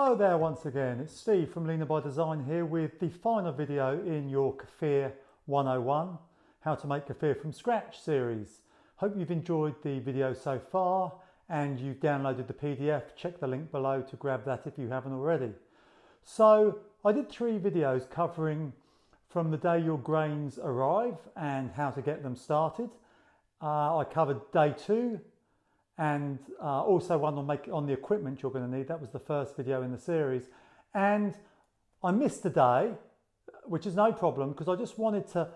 Hello there once again, it's Steve from Leaner by Design here with the final video in your Kefir 101, how to make kefir from scratch series. Hope you've enjoyed the video so far and you've downloaded the PDF. Check the link below to grab that if you haven't already. So I did 3 videos covering from the day your grains arrive and how to get them started. I covered day 2 and also one on the equipment you're going to need. That was the first video in the series. And I missed a day, which is no problem because I just wanted to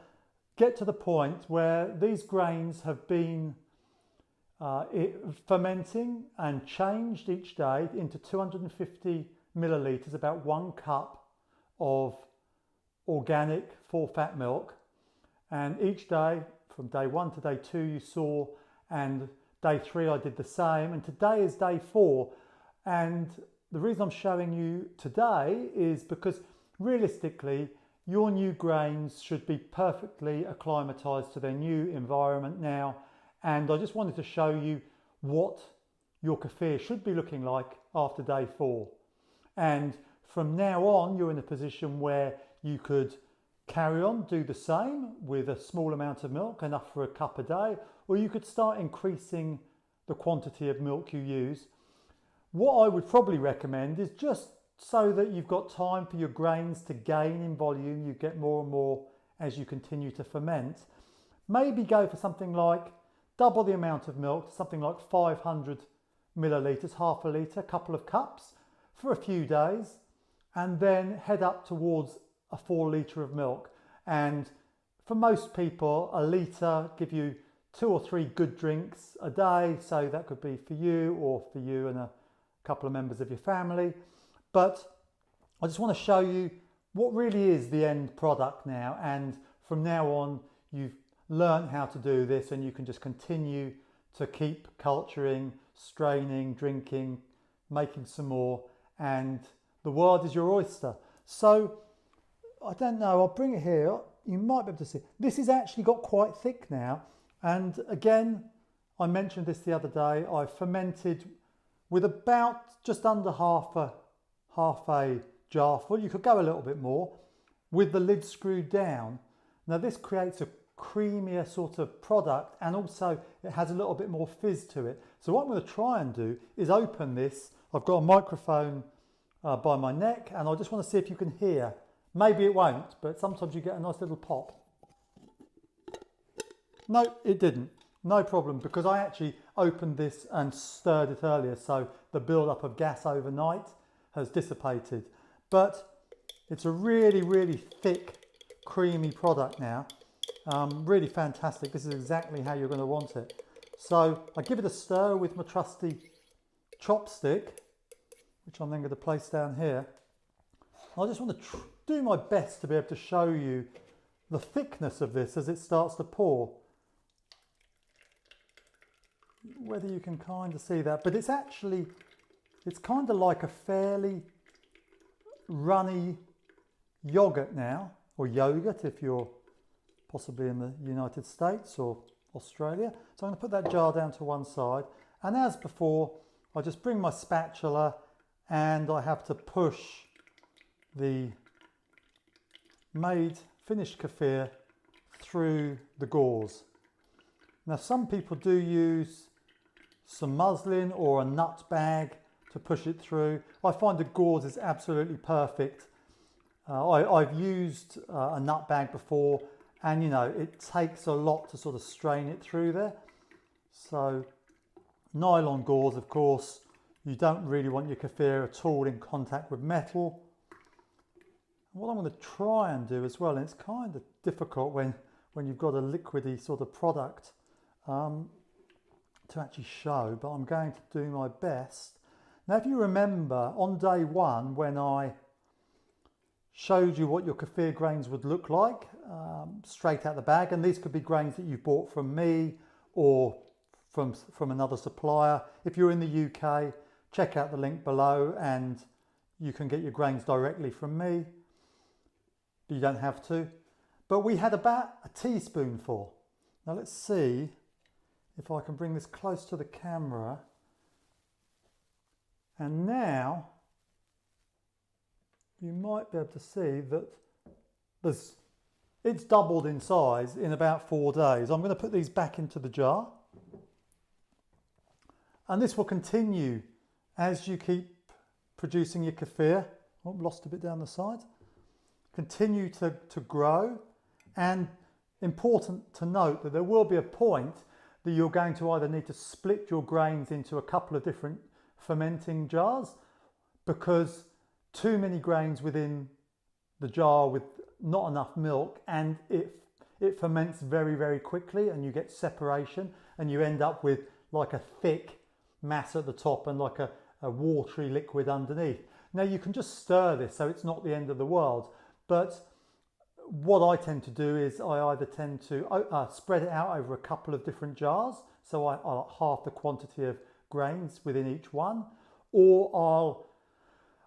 get to the point where these grains have been fermenting and changed each day into 250 millilitres, about 1 cup of organic full fat milk. And each day, from day 1 to day 2 you saw, and day 3 I did the same, and today is day 4. And the reason I'm showing you today is because realistically your new grains should be perfectly acclimatized to their new environment now, and I just wanted to show you what your kefir should be looking like after day 4. And from now on you're in a position where you could carry on, do the same with a small amount of milk, enough for a cup a day, or you could start increasing the quantity of milk you use. What I would probably recommend is just so that you've got time for your grains to gain in volume, you get more and more as you continue to ferment. Maybe go for something like double the amount of milk, something like 500 millilitres, half a litre, a couple of cups for a few days, and then head up towards a 4 litre of milk. And for most people, a litre give you 2 or 3 good drinks a day, so that could be for you or for you and a couple of members of your family. But I just want to show you what really is the end product now, and from now on you've learned how to do this and you can just continue to keep culturing, straining, drinking, making some more, and the world is your oyster. So I don't know, I'll bring it here, you might be able to see. This has actually got quite thick now, and again, I mentioned this the other day, I fermented with about just under half a jar full. You could go a little bit more with the lid screwed down. Now this creates a creamier sort of product, and also it has a little bit more fizz to it. So what I'm going to try and do is open this. I've got a microphone by my neck, and I just want to see if you can hear. Maybe it won't, but sometimes you get a nice little pop. No, it didn't. No problem, because I actually opened this and stirred it earlier, so the build-up of gas overnight has dissipated. But it's a really, really thick, creamy product now. Really fantastic. This is exactly how you're going to want it. So I give it a stir with my trusty chopstick, which I'm then going to place down here. I just want to do my best to be able to show you the thickness of this as it starts to pour. Whether you can kind of see that, but it's kind of like a fairly runny yogurt now, or yogurt if you're possibly in the United States or Australia. So I'm going to put that jar down to one side, and as before I just bring my spatula and I have to push the finished kefir through the gauze. Now some people do use some muslin or a nut bag to push it through. I find the gauze is absolutely perfect. I've used a nut bag before, and you know, it takes a lot to sort of strain it through there. So nylon gauze, of course, you don't really want your kefir at all in contact with metal. What I'm going to try and do as well, and it's kind of difficult when you've got a liquidy sort of product to actually show, but I'm going to do my best. Now if you remember on day 1 when I showed you what your kefir grains would look like straight out the bag, and these could be grains that you've bought from me or from another supplier. If you're in the UK, check out the link below and you can get your grains directly from me. You don't have to. But we had about a teaspoonful. Now let's see if I can bring this close to the camera. And now you might be able to see that it's doubled in size in about 4 days. I'm going to put these back into the jar, and this will continue as you keep producing your kefir. Oh, lost a bit down the side. Continue to grow, and important to note that there will be a point that you're going to either need to split your grains into a couple of different fermenting jars, because too many grains within the jar with not enough milk, and it ferments very, very quickly, and you get separation, and you end up with like a thick mass at the top and like a watery liquid underneath. Now you can just stir this, so it's not the end of the world, but what I tend to do is I either tend to spread it out over a couple of different jars, so I half the quantity of grains within each one, or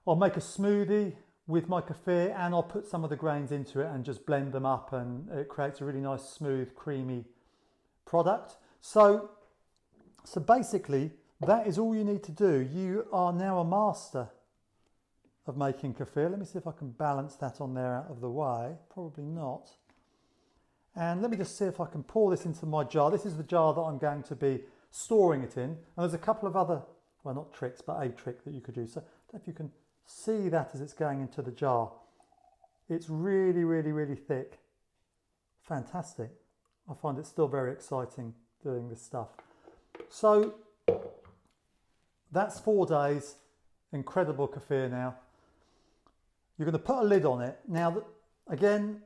I'll make a smoothie with my kefir and I'll put some of the grains into it and just blend them up, and it creates a really nice, smooth, creamy product. So basically that is all you need to do. You are now a master of making kefir. Let me see if I can balance that on there out of the way. Probably not. And let me just see if I can pour this into my jar. This is the jar that I'm going to be storing it in. And there's a couple of other, well, not tricks, but a trick that you could use. So I don't know if you can see that as it's going into the jar. It's really, really, really thick. Fantastic. I find it still very exciting doing this stuff. So that's 4 days. Incredible kefir now. You're going to put a lid on it. Now, again,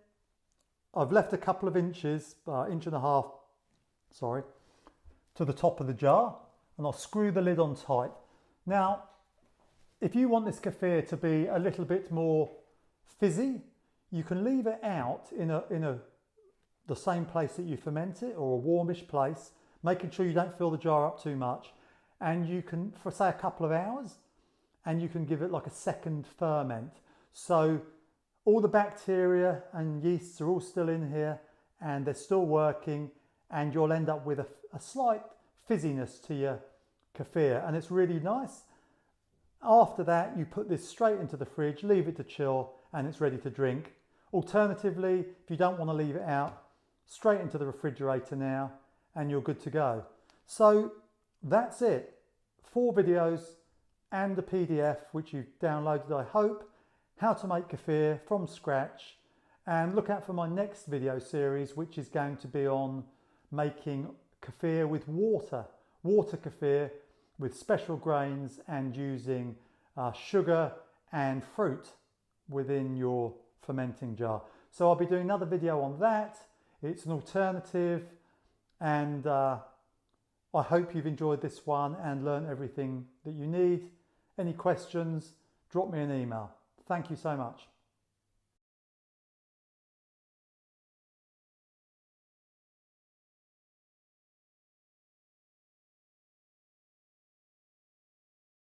I've left a couple of inches, inch and a half, sorry, to the top of the jar, and I'll screw the lid on tight. Now, if you want this kefir to be a little bit more fizzy, you can leave it out in the same place that you ferment it, or a warmish place, making sure you don't fill the jar up too much. And you can, for say a couple of hours, and you can give it like a second ferment. So all the bacteria and yeasts are all still in here, and they're still working, and you'll end up with a slight fizziness to your kefir, and it's really nice. After that, you put this straight into the fridge, leave it to chill, and it's ready to drink. Alternatively, if you don't want to leave it out, straight into the refrigerator now, and you're good to go. So that's it. 4 videos and a PDF which you've downloaded, I hope, how to make kefir from scratch. And look out for my next video series, which is going to be on making kefir with water kefir with special grains, and using sugar and fruit within your fermenting jar. So I'll be doing another video on that. It's an alternative, and I hope you've enjoyed this one and learned everything that you need. Any questions, drop me an email. Thank you so much.